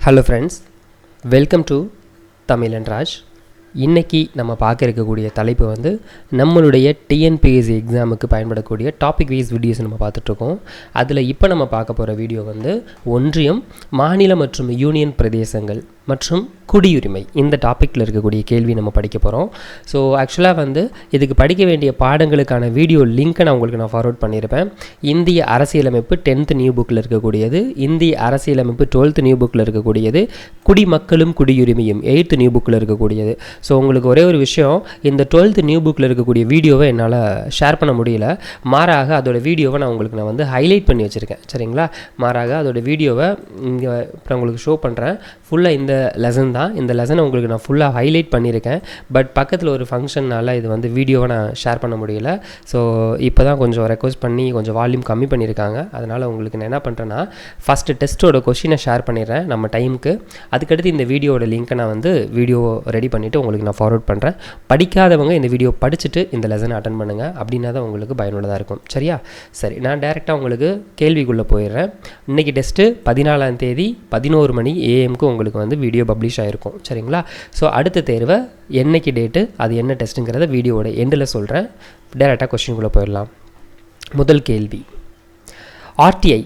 Hello friends, welcome to Tamil and Raj. இன்றைக்கி நம்ம பார்க்க இருக்கக்கூடிய தலைப்பு வந்து நம்மளுடைய டிஎன்பிஎஸ்சி எக்ஸாமுக்கு பயன்படக்கூடிய டாபிக் வைஸ் வீடியோஸ் நம்ம பார்த்துட்ருக்கோம். அதில் இப்போ நம்ம பார்க்க போகிற வீடியோ வந்து ஒன்றியம், மாநில மற்றும் யூனியன் பிரதேசங்கள் மற்றும் குடியுரிமை இந்த டாப்பிக்கில் இருக்கக்கூடிய கேள்வி நம்ம படிக்க போகிறோம். ஸோ ஆக்சுவலாக வந்து இதுக்கு படிக்க வேண்டிய பாடங்களுக்கான வீடியோ லிங்க்கை நான் உங்களுக்கு ஃபார்வர்ட் பண்ணியிருப்பேன். இந்திய அரசியலமைப்பு 10th நியூ புக்கில் இருக்கக்கூடியது, இந்திய அரசியலமைப்பு 12th நியூ புக்கில் இருக்கக்கூடியது, குடிமக்களும் குடியுரிமையும் 8th நியூ புக்கில் இருக்கக்கூடியது. ஸோ உங்களுக்கு ஒரே ஒரு விஷயம், இந்த 12th நியூ புக்கில் இருக்கக்கூடிய வீடியோவை என்னால் ஷேர் பண்ண முடியல. மாறாக அதோட வீடியோவை நான் உங்களுக்கு ஹைலைட் பண்ணி வச்சுருக்கேன். சரிங்களா? மாறாக அதோட வீடியோவை இங்கே இப்போ உங்களுக்கு ஷோ பண்ணுறேன். ஃபுல்லாக இந்த லெசன் தான். இந்த லெசனை உங்களுக்கு நான் ஃபுல்லாக ஹைலைட் பண்ணியிருக்கேன். பட் பக்கத்தில் ஒரு ஃபங்க்ஷனால் இது வந்து வீடியோவை நான் ஷேர் பண்ண முடியல. ஸோ இப்போ தான் கொஞ்சம் ரெக்வஸ்ட் பண்ணி கொஞ்சம் வால்யூம் கம்மி பண்ணியிருக்காங்க. அதனால் உங்களுக்கு நான் என்ன பண்ணுறேன்னா, ஃபஸ்ட்டு டெஸ்ட்டோட கொஷினை ஷேர் பண்ணிடுறேன் நம்ம டைமுக்கு. அதுக்கடுத்து இந்த வீடியோட லிங்க்கை நான் வந்து வீடியோ ரெடி பண்ணிவிட்டு உங்களுக்கு நான் ஃபார்வர்ட் பண்ணுறேன். படிக்காதவங்க இந்த வீடியோ படிச்சுட்டு இந்த லெசனை அட்டன் பண்ணுங்கள். அப்படின்னா தான் உங்களுக்கு பயனுள்ளதாக இருக்கும். சரியா? சரி, நான் டேரெக்டாக உங்களுக்கு கேள்விக்குள்ளே போயிடுறேன். இன்றைக்கி டெஸ்ட்டு 14ஆம் தேதி 11 மணி AM உங்களுக்கு வந்து வீடியோ பப்ளிஷ் ஆகிருக்கும். சரிங்களா? ஸோ அடுத்த தேர்வை என்னைக்கு டேட்டு, அது என்ன டெஸ்ட்டுங்கிறத வீடியோவோட எண்டில் சொல்கிறேன். டேரெக்டாக கொஸ்டின்குள்ளே போயிடலாம். முதல் கேள்வி, ஆர்டிஐ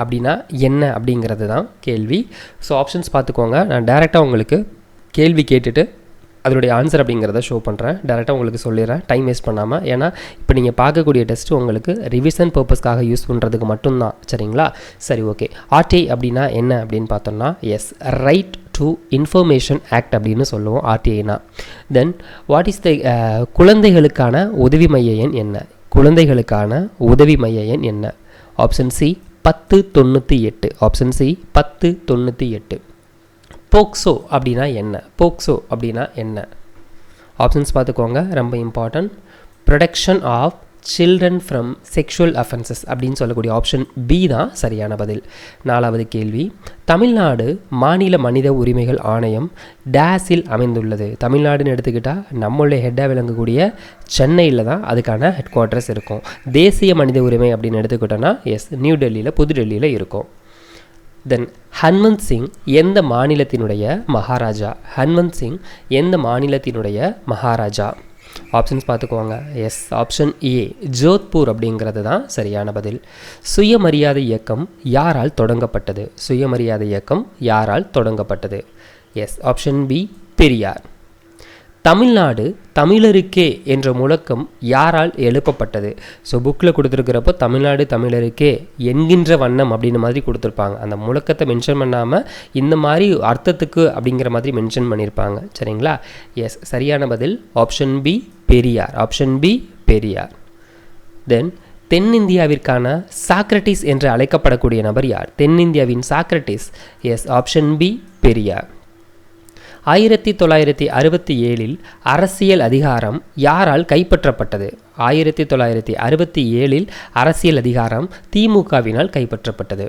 அப்படின்னா என்ன அப்படிங்கிறது தான் கேள்வி. ஸோ ஆப்ஷன்ஸ் பார்த்துக்கோங்க. நான் டேரெக்டாக உங்களுக்கு கேள்வி கேட்டுட்டு அதனுடைய ஆன்சர் அப்படிங்கிறத ஷோ பண்ணுறேன். டேரெக்டாக உங்களுக்கு சொல்லிடுறேன், டைம் வேஸ்ட் பண்ணாமல். ஏன்னா இப்போ நீங்கள் பார்க்கக்கூடிய டெஸ்ட்டு உங்களுக்கு ரிவிஷன் பர்பஸ்க்காக யூஸ் பண்ணுறதுக்கு மட்டும்தான். சரிங்களா? சரி, ஓகே. ஆர்டிஐ அப்படின்னா என்ன அப்படின்னு பார்த்தோம்னா, yes, right to information act அப்படின்னு சொல்லுவோம் ஆர்டிஐனா. தென் வாட் இஸ் த குழந்தைகளுக்கான உதவி மைய எண் என்ன? குழந்தைகளுக்கான உதவி மைய எண் என்ன? Option C 1098. Option C 1098. POCSO அப்படின்னா என்ன? போக்சோ அப்படின்னா என்ன? ஆப்ஷன்ஸ் பார்த்துக்கோங்க, ரொம்ப important. Protection of children from sexual offences அப்படின்னு சொல்லக்கூடிய ஆப்ஷன் பி தான் சரியான பதில். 4வது கேள்வி, தமிழ்நாடு மாநில மனித உரிமைகள் ஆணையம் டேஸில் அமைந்துள்ளது. தமிழ்நாடுன்னு எடுத்துக்கிட்டால் நம்மளுடைய ஹெட்டாக விளங்கக்கூடிய சென்னையில் தான் அதுக்கான ஹெட் குவார்ட்டர்ஸ் இருக்கும். தேசிய மனித உரிமை அப்படின்னு எடுத்துக்கிட்டோன்னா எஸ், நியூ டெல்லியில், புதுடெல்லியில் இருக்கும். தென் ஹன்வந்த் சிங் எந்த மாநிலத்தினுடைய மகாராஜா? ஹன்வந்த் சிங் எந்த மாநிலத்தினுடைய மகாராஜா? ஆப்ஷன்ஸ் பார்த்துக்கோங்க. எஸ், ஆப்ஷன் ஏ ஜோத்பூர் அப்படிங்கிறது தான் சரியான பதில். சுயமரியாதை இயக்கம் யாரால் தொடங்கப்பட்டது? சுயமரியாதை இயக்கம் யாரால் தொடங்கப்பட்டது? Yes, option B Periyar. Tamil Nadu தமிழருக்கே என்ற முழக்கம் யாரால் எழுப்பப்பட்டது? ஸோ புக்கில் கொடுத்துருக்கிறப்போ தமிழ்நாடு தமிழருக்கே என்கின்ற வண்ணம் அப்படின்னு மாதிரி கொடுத்துருப்பாங்க. அந்த முழக்கத்தை மென்ஷன் பண்ணாமல் இந்த மாதிரி அர்த்தத்துக்கு அப்படிங்கிற மாதிரி மென்ஷன் பண்ணியிருப்பாங்க. சரிங்களா? எஸ், சரியான பதில் option B Periyar. Option B Periyar. தென் தென்னிந்தியாவிற்கான சாக்ரட்டிஸ் என்று அழைக்கப்படக்கூடிய நபர் யார்? தென்னிந்தியாவின் Socrates. Yes, option B Periyar. 1967 அரசியல் அதிகாரம் யாரால் கைப்பற்றப்பட்டது? 1967 அரசியல் அதிகாரம் திமுகவினால் கைப்பற்றப்பட்டது.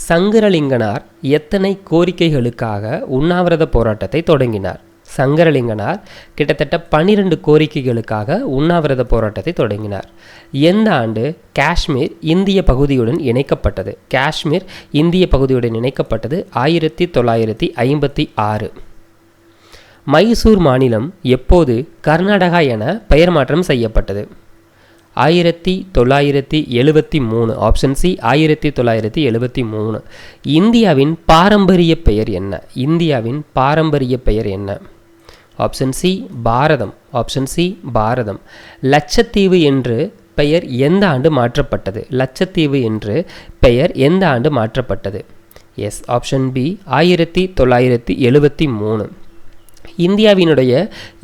சங்கரலிங்கனார் எத்தனை கோரிக்கைகளுக்காக உண்ணாவிரத போராட்டத்தை தொடங்கினார்? சங்கரலிங்கனார் கிட்டத்தட்ட 12 கோரிக்கைகளுக்காக உண்ணாவிரத போராட்டத்தை தொடங்கினார். எந்த ஆண்டு காஷ்மீர் இந்திய பகுதியுடன் இணைக்கப்பட்டது? காஷ்மீர் இந்திய பகுதியுடன் இணைக்கப்பட்டது 1956. மைசூர் மாநிலம் எப்போது கர்நாடகா என பெயர் மாற்றம் செய்யப்பட்டது? 1973. Option C 1973. இந்தியாவின் பாரம்பரிய பெயர் என்ன? இந்தியாவின் பாரம்பரிய பெயர் என்ன? ஆப்ஷன் சி பாரதம். ஆப்ஷன் சி பாரதம். லட்சத்தீவு என்று பெயர் எந்த ஆண்டு மாற்றப்பட்டது? லட்சத்தீவு என்று பெயர் எந்த ஆண்டு மாற்றப்பட்டது? Yes, option B 1973. இந்தியாவினுடைய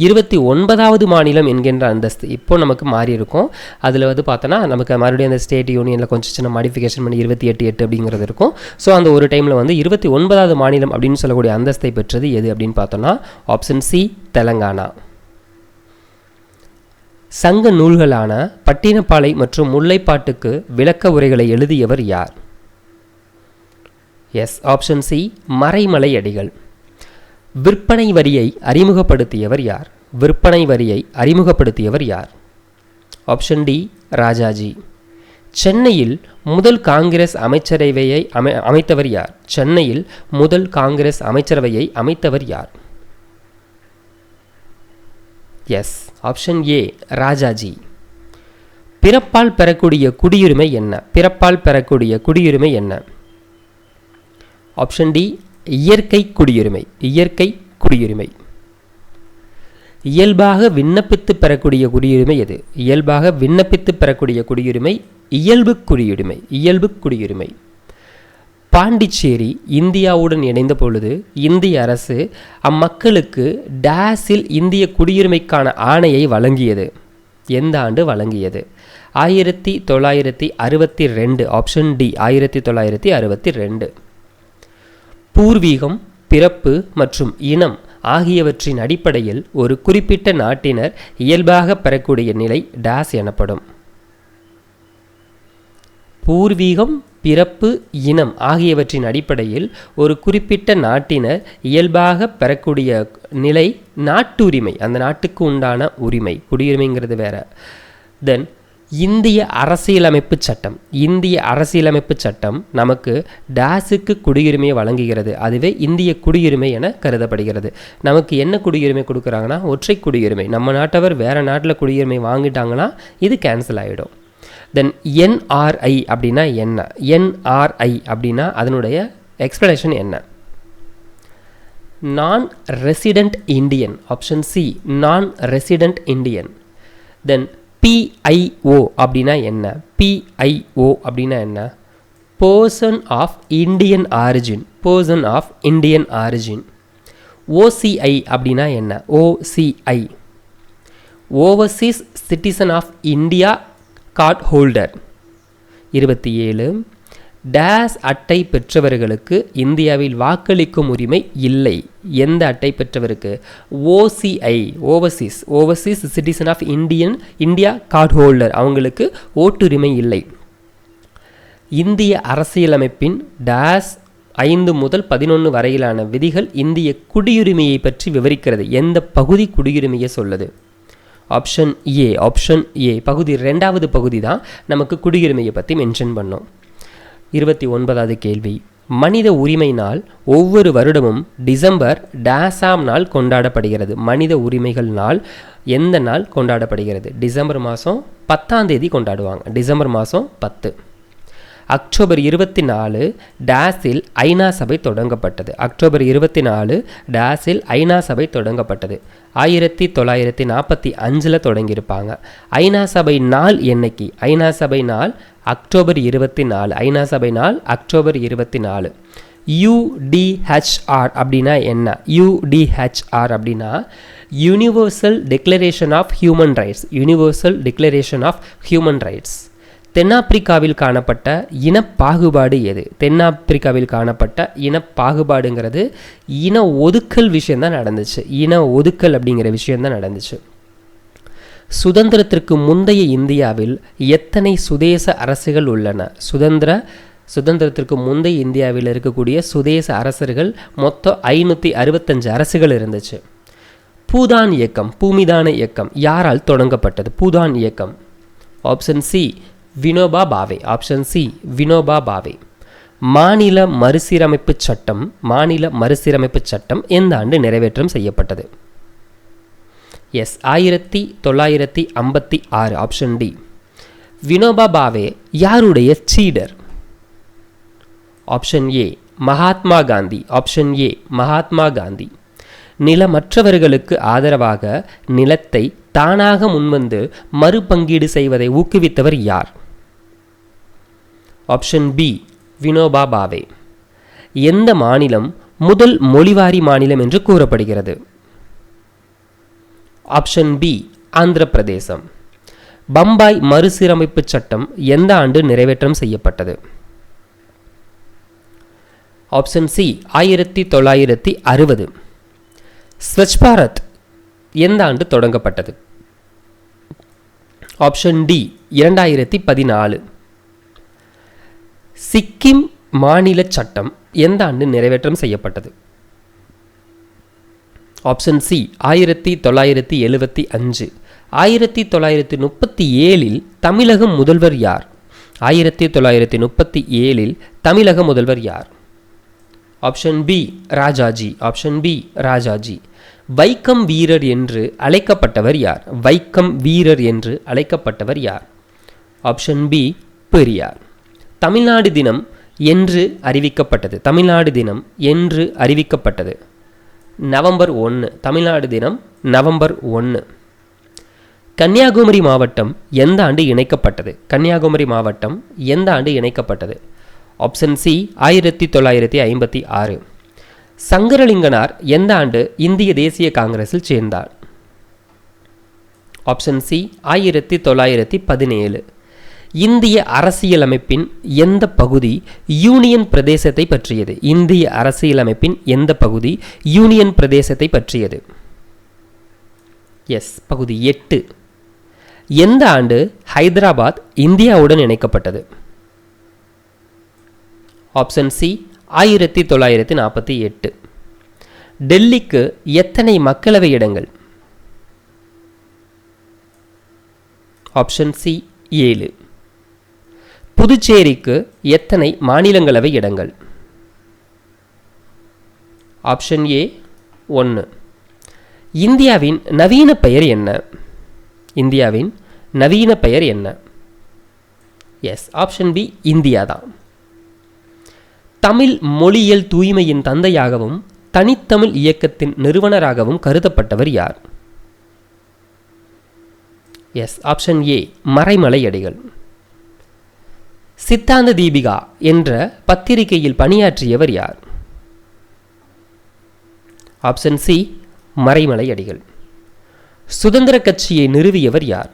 29வது மாநிலம் என்கின்ற அந்தஸ்து இப்போ நமக்கு மாறி இருக்கும். அதில் வந்து பார்த்தோன்னா நமக்கு மறுபடியும் அந்த ஸ்டேட் யூனியனில் கொஞ்சம் சின்ன மாடிஃபிகேஷன் பண்ணி 28 அப்படிங்கிறது இருக்கும். ஸோ அந்த ஒரு டைமில் வந்து 29வது மாநிலம் அப்படின்னு சொல்லக்கூடிய அந்தஸ்தை பெற்றது எது அப்படின்னு பார்த்தோன்னா ஆப்ஷன் சி தெலங்கானா. சங்க நூல்களான பட்டினப்பாலை மற்றும் முல்லைப்பாட்டுக்கு விளக்க உரைகளை எழுதியவர் யார்? Yes, option C Maraimalai Adigal. விற்பனை வரியை அறிமுகப்படுத்தியவர் யார்? விற்பனை வரியை அறிமுகப்படுத்தியவர் யார்? Option D Rajaji. சென்னையில் முதல் காங்கிரஸ் அமைச்சரவையை அமைத்தவர் யார்? சென்னையில் முதல் காங்கிரஸ் அமைச்சரவையை அமைத்தவர் யார்? Yes, option A Rajaji. பிறப்பால் பெறக்கூடிய குடியுரிமை என்ன? பிறப்பால் பெறக்கூடிய குடியுரிமை என்ன? ஆப்ஷன் டி இயற்கை குடியுரிமை. இயற்கை குடியுரிமை. இயல்பாக விண்ணப்பித்து பெறக்கூடிய குடியுரிமை எது? இயல்பாக விண்ணப்பித்து பெறக்கூடிய குடியுரிமை இயல்பு குடியுரிமை. இயல்பு குடியுரிமை. பாண்டிச்சேரி இந்தியாவுடன் இணைந்த பொழுது இந்திய அரசு அம்மக்களுக்கு டேஸில் இந்திய குடியுரிமைக்கான ஆணையை வழங்கியது. எந்த ஆண்டு வழங்கியது? 1962. Option D 1962. பூர்வீகம், பிறப்பு மற்றும் இனம் ஆகியவற்றின் அடிப்படையில் ஒரு குறிப்பிட்ட நாட்டினர் இயல்பாக பெறக்கூடிய நிலை டேஸ் எனப்படும். பூர்வீகம், பிறப்பு, இனம் ஆகியவற்றின் அடிப்படையில் ஒரு குறிப்பிட்ட நாட்டினர் இயல்பாக பெறக்கூடிய நிலை நாட்டுரிமை. அந்த நாட்டுக்கு உண்டான உரிமை. குடியுரிமைங்கிறது வேற. தென் இந்திய அரசியலமைப்பு சட்டம். இந்திய அரசியலமைப்பு சட்டம் நமக்கு டேஸுக்கு குடியுரிமையை வழங்குகிறது. அதுவே இந்திய குடியுரிமை என கருதப்படுகிறது. நமக்கு என்ன குடியுரிமை கொடுக்குறாங்கன்னா ஒற்றை குடியுரிமை. நம்ம நாட்டவர் வேறு நாட்டில் குடியுரிமை வாங்கிட்டாங்கன்னா இது கேன்சல் ஆகிடும். தென் என்ஆர்ஐ அப்படின்னா என்ன? என்ஆர்ஐ அப்படின்னா அதனுடைய எக்ஸ்பிளனேஷன் என்ன? Non resident Indian. Option C non resident Indian. Then PIO அப்படின்னா என்ன? பிஐஓ அப்படின்னா என்ன? Person of Indian origin. Person of Indian origin. OCI அப்படின்னா என்ன? OCI overseas citizen of India card holder. 27. டேஸ் அட்டை பெற்றவர்களுக்கு இந்தியாவில் வாக்களிக்கும் உரிமை இல்லை. எந்த அட்டை பெற்றவருக்கு? OCI overseas citizen of India card holder. அவங்களுக்கு ஓட்டுரிமை இல்லை. இந்திய அரசியலமைப்பின் டேஸ் 5 முதல் 11 வரையிலான விதிகள் இந்திய குடியுரிமையை பற்றி விவரிக்கிறது. எந்த பகுதி குடியுரிமையை சொல்லுது? Option A. ஆப்ஷன் ஏ பகுதி 2வது பகுதி தான் நமக்கு குடியுரிமையை பற்றி மென்ஷன் பண்ணோம். 29வது கேள்வி. மனித உரிமை நாள் ஒவ்வொரு வருடமும் டிசம்பர் டேஸாம் நாள் கொண்டாடப்படுகிறது. மனித உரிமைகள் நாள் எந்த நாள் கொண்டாடப்படுகிறது? டிசம்பர் மாதம் 10ஆம் தேதி கொண்டாடுவாங்க. டிசம்பர் மாதம் 10. அக்டோபர் 24 டேஸில் ஐநா சபை தொடங்கப்பட்டது. அக்டோபர் 24 டேஸில் ஐநா சபை தொடங்கப்பட்டது. 1945 தொடங்கியிருப்பாங்க. ஐநா சபை நாள் என்னைக்கு? ஐநா சபை நாள் அக்டோபர் 24. ஐநா சபை நாள் அக்டோபர் 24. யூடிஹெச்ஆர் அப்படின்னா என்ன? யூடிஹெச்ஆர் அப்படின்னா universal declaration of human rights. Universal declaration of human rights. தென்னாப்பிரிக்காவில் காணப்பட்ட இனப்பாகுபாடு எது? தென்னாப்பிரிக்காவில் காணப்பட்ட இனப்பாகுபாடுங்கிறது இன ஒதுக்கல் விஷயந்தான் நடந்துச்சு. இன ஒதுக்கல் அப்படிங்கிற விஷயந்தான் நடந்துச்சு. சுதந்திரத்திற்கு முந்தைய இந்தியாவில் எத்தனை சுதேச அரசுகள் உள்ளன? சுதந்திரத்திற்கு முந்தைய இந்தியாவில் இருக்கக்கூடிய சுதேச அரசர்கள் மொத்தம் 565 அரசுகள் இருந்துச்சு. பூதான் இயக்கம், பூமிதான இயக்கம் யாரால் தொடங்கப்பட்டது? பூதான் இயக்கம். Option C Vinoba Bhave. Option C Vinoba Bhave. மாநில மறுசீரமைப்பு சட்டம். மாநில மறுசீரமைப்பு சட்டம் எந்த ஆண்டு நிறைவேற்றம் செய்யப்பட்டது? Yes, 1956. Option D. Vinoba Bhave யாருடைய சீடர்? Option A Mahatma Gandhi. Option A Mahatma Gandhi. நிலமற்றவர்களுக்கு ஆதரவாக நிலத்தை தானாக முன்வந்து மறுபங்கீடு செய்வதை ஊக்குவித்தவர் யார்? Option B Vinoba Bhave. எந்த மாநிலம் முதல் மொழிவாரி மாநிலம் என்று கூறப்படுகிறது? ஆப்ஷன் பி ஆந்திர பிரதேசம். பம்பாய் மறுசீரமைப்பு சட்டம் எந்த ஆண்டு நிறைவேற்றம் செய்யப்பட்டது? Option C 1960. ஸ்வச் பாரத் எந்த ஆண்டு தொடங்கப்பட்டது? Option D 2014. சிக்கிம் மாநில சட்டம் எந்த ஆண்டு நிறைவேற்றம் செய்யப்பட்டது? Option C 1975. 1937 தமிழகம் முதல்வர் யார்? 1937 தமிழக முதல்வர் யார்? Option B Rajaji. Option B Rajaji. Vaikom வீரர் என்று அழைக்கப்பட்டவர் யார்? வைக்கம் வீரர் என்று அழைக்கப்பட்டவர் யார்? Option B Periyar. தமிழ்நாடு தினம் என்று அறிவிக்கப்பட்டது. தமிழ்நாடு தினம் என்று அறிவிக்கப்பட்டது நவம்பர் 1. தமிழ்நாடு தினம் நவம்பர் 1. கன்னியாகுமரி மாவட்டம் எந்த ஆண்டு இணைக்கப்பட்டது? கன்னியாகுமரி மாவட்டம் எந்த ஆண்டு இணைக்கப்பட்டது? Option C 1956. சங்கரலிங்கனார் எந்த ஆண்டு இந்திய தேசிய காங்கிரஸில் சேர்ந்தார்? Option C 1917. இந்திய அரசியலமைப்பின் எந்த பகுதி யூனியன் பிரதேசத்தை பற்றியது? இந்திய அரசியலமைப்பின் எந்த பகுதி யூனியன் பிரதேசத்தை பற்றியது? எஸ், பகுதி 8. எந்த ஆண்டு ஹைதராபாத் இந்தியாவுடன் இணைக்கப்பட்டது? Option C 1948. டெல்லிக்கு எத்தனை மக்களவை இடங்கள்? Option C 7. புதுச்சேரிக்கு எத்தனை மாநிலங்களவை இடங்கள்? Option A 1. இந்தியாவின் நவீன பெயர் என்ன? இந்தியாவின் நவீன பெயர் என்ன? எஸ், ஆப்ஷன் பி இந்தியா தான். தமிழ் மொழியியல் தூய்மையின் தந்தையாகவும் தனித்தமிழ் இயக்கத்தின் நிறுவனராகவும் கருதப்பட்டவர் யார்? எஸ், ஆப்ஷன் ஏ மறைமலை அடிகள். சித்தாந்த தீபிகா என்ற பத்திரிகையில் பணியாற்றியவர் யார்? Option C Maraimalai Adigal. சுதந்திர கட்சியை நிறுவியவர் யார்?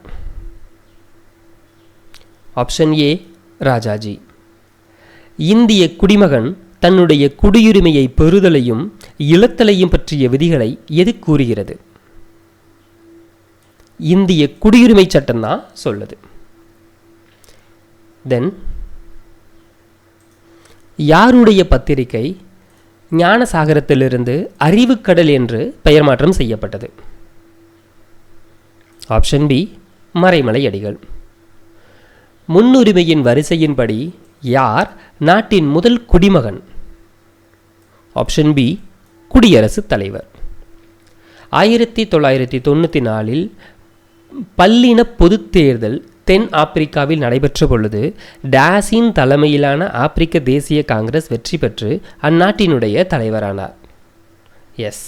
Option A Rajaji. இந்திய குடிமகன் தன்னுடைய குடியுரிமையை பெறுதலையும் இழத்தலையும் பற்றிய விதிகளை எது கூறுகிறது? இந்திய குடியுரிமை சட்டம் தான் சொல்லுது. தென் யாருடைய பத்திரிகை ஞானசாகரத்திலிருந்து அறிவுக்கடல் என்று பெயர் மாற்றம் செய்யப்பட்டது? Option B Maraimalai Adigal. முன்னுரிமையின் வரிசையின்படி யார் நாட்டின் முதல் குடிமகன்? ஆப்ஷன் பி குடியரசுத் தலைவர். 1994 பல்லின பொதுத் தேர்தல் தென் ஆப்பிரிக்காவில் நடைபெற்ற பொழுது டாஸின் தலைமையிலான ஆப்பிரிக்க தேசிய காங்கிரஸ் வெற்றி பெற்று அந்நாட்டினுடைய தலைவரானார். Yes,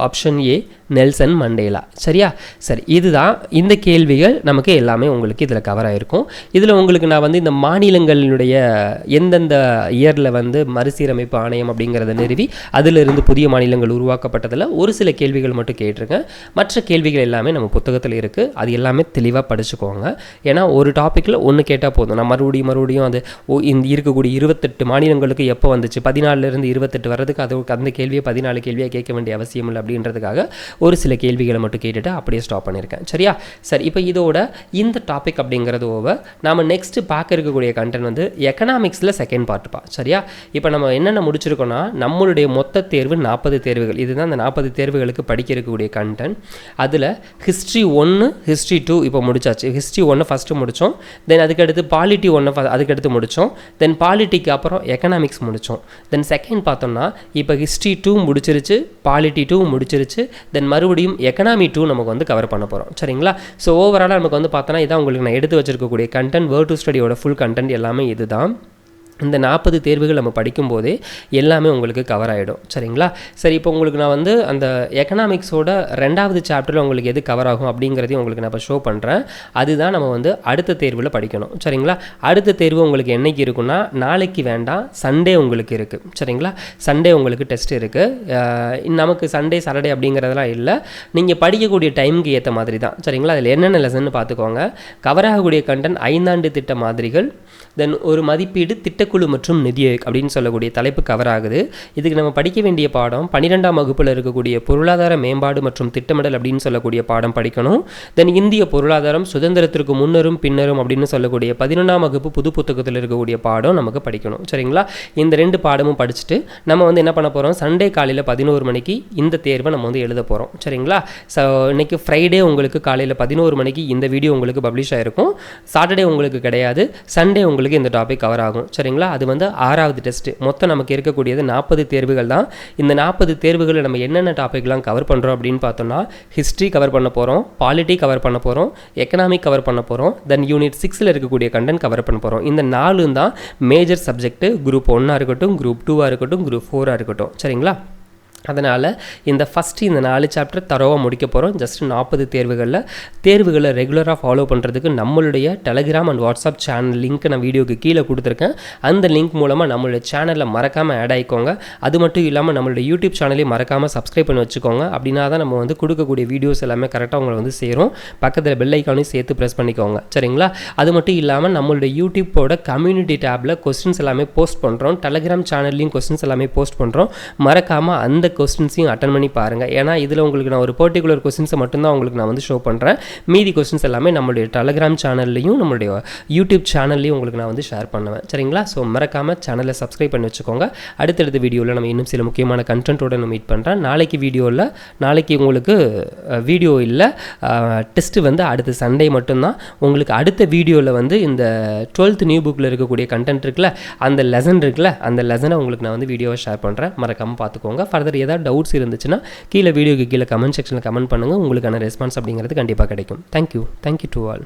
option A Nelson Mandela. சரியா? சரி, இதுதான் இந்த கேள்விகள் நமக்கு எல்லாமே உங்களுக்கு இதில் கவர் ஆகிருக்கும். இதில் உங்களுக்கு நான் இந்த மாநிலங்களினுடைய எந்தெந்த இயரில் மறுசீரமைப்பு ஆணையம் அப்படிங்கிறத நிறுவி அதிலிருந்து புதிய மாநிலங்கள் உருவாக்கப்பட்டதில் ஒரு சில கேள்விகள் மட்டும் கேட்டிருக்கேன். மற்ற கேள்விகள் எல்லாமே நம்ம புத்தகத்தில் இருக்குது. அது எல்லாமே தெளிவாக படிச்சுக்கோங்க. ஏன்னா ஒரு டாப்பிக்கில் ஒன்று கேட்டால் போதும். நான் மறுபடியும் அது இந்த இருக்கக்கூடிய 28 மாநிலங்களுக்கு எப்போ வந்துச்சு, 14லேருந்து 28 வர்றதுக்கு அது அந்த கேள்வியை 14 கேள்வியாக கேட்க வேண்டிய அவசியம் இல்லை அப்படின்றதுக்காக ஒரு சில கேள்விகளை மட்டும் கேட்டுட்டு அப்படியே ஸ்டாப் பண்ணியிருக்கேன். சரியா? சரி, இப்போ இதோட இந்த டாபிக் அப்படிங்கிறது ஓவர். நாம் நெக்ஸ்ட் பார்க்க இருக்கக்கூடிய கண்டென்ட் எக்கனாமிக்ஸில் செகண்ட் பார்ட்டுப்பா. சரியா? இப்போ நம்ம என்னென்ன முடிச்சிருக்கோன்னா நம்மளுடைய மொத்த தேர்வு 40 தேர்வுகள். இதுதான் அந்த 40 தேர்வுகளுக்கு படிக்க இருக்கக்கூடிய கண்டென்ட். அதில் ஹிஸ்ட்ரி 1 ஹிஸ்ட்ரி 2 இப்போ முடிச்சாச்சு. ஹிஸ்ட்ரி 1 ஃபஸ்ட்டு முடித்தோம். தென் அதுக்கடுத்து பாலிட்டி 1 அதுக்கடுத்து முடித்தோம். தென் பாலிட்டிக்கு அப்புறம் எக்கனாமிக்ஸ் முடித்தோம். தென் செகண்ட் பார்த்தோம்னா இப்போ ஹிஸ்ட்ரி 2 முடிச்சிருச்சு, பாலிட்டி 2 முடிச்சிருச்சு. தென் மறுபடியும் எக்கனாமி 2 நமக்கு கவர் பண்ண போகிறோம். சரிங்களா? ஸோ ஓவராலாக நமக்கு பார்த்தோன்னா இதான் உங்களுக்கு நான் எடுத்து வச்சிருக்கக்கூடிய கண்டென்ட். வேர்ட் டு ஸ்டடியோட ஃபுல் கண்டென்ட் எல்லாமே இதுதான். இந்த 40 தேர்வுகள் நம்ம படிக்கும்போதே எல்லாமே உங்களுக்கு கவர் ஆகிடும். சரிங்களா? சரி, இப்போ உங்களுக்கு நான் அந்த எக்கனாமிக்ஸோட 2வது சாப்டரில் உங்களுக்கு எது கவர் ஆகும் அப்படிங்கிறதையும் உங்களுக்கு நான் இப்போ ஷோ பண்ணுறேன். அதுதான் நம்ம அடுத்த தேர்வில் படிக்கணும். சரிங்களா? அடுத்த தேர்வு உங்களுக்கு என்றைக்கு இருக்குன்னா நாளைக்கு வேண்டாம், சண்டே உங்களுக்கு இருக்குது. சரிங்களா? சண்டே உங்களுக்கு டெஸ்ட் இருக்குது. நமக்கு சண்டே சாட்டர்டே அப்படிங்கிறதெல்லாம் இல்லை. நீங்கள் படிக்கக்கூடிய டைமுக்கு ஏற்ற மாதிரி தான். சரிங்களா? அதில் என்னென்ன லெசன்னு பார்த்துக்கோங்க. கவர் ஆகக்கூடிய கண்டென்ட் 5ஆண்டு திட்ட மாதிரிகள், தென் ஒரு மதிப்பீடு, திட்டக்குழு மற்றும் நிதி அப்படின்னு சொல்லக்கூடிய தலைப்பு கவர் ஆகுது. இதுக்கு நம்ம படிக்க வேண்டிய பாடம் 12ஆம் வகுப்பில் இருக்கக்கூடிய பொருளாதார மேம்பாடு மற்றும் திட்டமிடல் அப்படின்னு சொல்லக்கூடிய பாடம் படிக்கணும். தென் இந்திய பொருளாதாரம் சுதந்திரத்திற்கு முன்னரும் பின்னரும் அப்படின்னு சொல்லக்கூடிய 11ஆம் வகுப்பு புது புத்தகத்தில் இருக்கக்கூடிய பாடம் நமக்கு படிக்கணும். சரிங்களா? இந்த 2 பாடமும் படிச்சுட்டு நம்ம என்ன பண்ண போகிறோம், சண்டே காலையில் 11 மணிக்கு இந்த தேர்வை நம்ம எழுத போகிறோம். சரிங்களா? ஸோ இன்னைக்கு ஃப்ரைடே உங்களுக்கு காலையில் 11 மணிக்கு இந்த வீடியோ உங்களுக்கு பப்ளிஷ் ஆகிருக்கும். சாட்டர்டே உங்களுக்கு கிடையாது, சண்டே உங்களுக்கு உங்களுக்கு இந்த டாபிக் கவர் ஆகும். சரிங்களா? அது வந்து 6வது டெஸ்ட்டு. மொத்தம் நமக்கு இருக்கக்கூடியது 40 தேர்வுகள் தான். இந்த 40 தேர்வுகளில் நம்ம என்னென்ன டாபிக்லாம் கவர் பண்ணுறோம் அப்படின்னு பார்த்தோம்னா, ஹிஸ்ட்ரி கவர் பண்ண போகிறோம், பாலிட்டி கவர் பண்ண போகிறோம், எக்கனாமிக் கவர் பண்ண போகிறோம், தென் யூனிட் 6ல் இருக்கக்கூடிய கண்டென்ட் கவர் பண்ண போகிறோம். இந்த 4 தான் மேஜர் சப்ஜெக்ட். குரூப் 1 இருக்கட்டும், குரூப் 2 இருக்கட்டும், குரூப் 4 இருக்கட்டும். சரிங்களா? அதனால் இந்த ஃபஸ்ட்டு இந்த 4 சாப்டர் தரோவாக முடிக்க போகிறோம். ஜஸ்ட் 40 தேர்வுகளை ரெகுலராக ஃபாலோ பண்ணுறதுக்கு நம்மளுடைய Telegram and WhatsApp channel link நான் வீடியோக்கு கீழே கொடுத்துருக்கேன். அந்த லிங்க் மூலமாக நம்மளுடைய சேனலில் மறக்காமல் ஆட் ஆகிக்கோங்க. அது மட்டும் இல்லாமல் நம்மளுடைய யூடியூப் சேனலையும் மறக்காமல் சப்ஸ்கிரைப் பண்ணி வச்சுக்கோங்க. அப்படின்னா தான் நம்ம வந்து கொடுக்கக்கூடிய வீடியோஸ் எல்லாமே கரெக்டாக உங்களை வந்து சேரும். பக்கத்தில் பெல் ஐக்கானையும் சேர்த்து ப்ரெஸ் பண்ணிக்கோங்க. சரிங்களா? அது மட்டும் இல்லாமல் நம்மளுடைய யூடியூப்போட கம்யூனிட்டி டேப்பில் கொஸ்டின்ஸ் எல்லாமே போஸ்ட் பண்ணுறோம். டெலகிராம் சேனல்லையும் கொஸ்டின்ஸ் எல்லாமே போஸ்ட் பண்ணுறோம். மறக்காமல் அந்த கொஸ்டின்ஸையும் அட்டன் பண்ணி பாருங்கள். ஏன்னா இதில் உங்களுக்கு நான் ஒரு பர்டிகுலர் கொஸ்டின்ஸை மட்டும்தான் உங்களுக்கு நான் வந்து ஷோ பண்ணுறேன். மீதி கொஸ்டின்ஸ் எல்லாமே நம்மளுடைய டெலகிராம் சேனல்லையும் நம்மளுடைய யூடியூப் சேனல்லையும் உங்களுக்கு நான் வந்து ஷேர் பண்ணுவேன். சரிங்களா? ஸோ மறக்காமல் சேனலை சப்ஸ்கிரைப் பண்ணி வச்சுக்கோங்க. அடுத்தடுத்த வீடியோவில் நம்ம இன்னும் சில முக்கியமான கண்டென்ட்டோட நான் மீட் பண்ணுறேன். நாளைக்கு உங்களுக்கு வீடியோ இல்லை, டெஸ்ட்டு வந்து அடுத்த சண்டே மட்டும்தான். உங்களுக்கு அடுத்த வீடியோவில் வந்து இந்த 12th நியூ புக்கில் இருக்கக்கூடிய கண்டென்ட் இருக்குல்ல, அந்த லெசன் இருக்குல்ல, அந்த லெசனை உங்களுக்கு நான் வந்து வீடியோவை ஷேர் பண்ணுறேன். மறக்காமல் பார்த்துக்கோங்க. ஃபர்தர் ஏதாவது டவுட்ஸ் இருந்துச்சுன்னா வீடியோக்கு கீழே கமெண்ட் செக்ஷனில் கமெண்ட் பண்ணுங்கள். உங்களுக்கான ரெஸ்பான்ஸ் அப்படிங்கிறது கண்டிப்பாக கிடைக்கும். Thank you to all.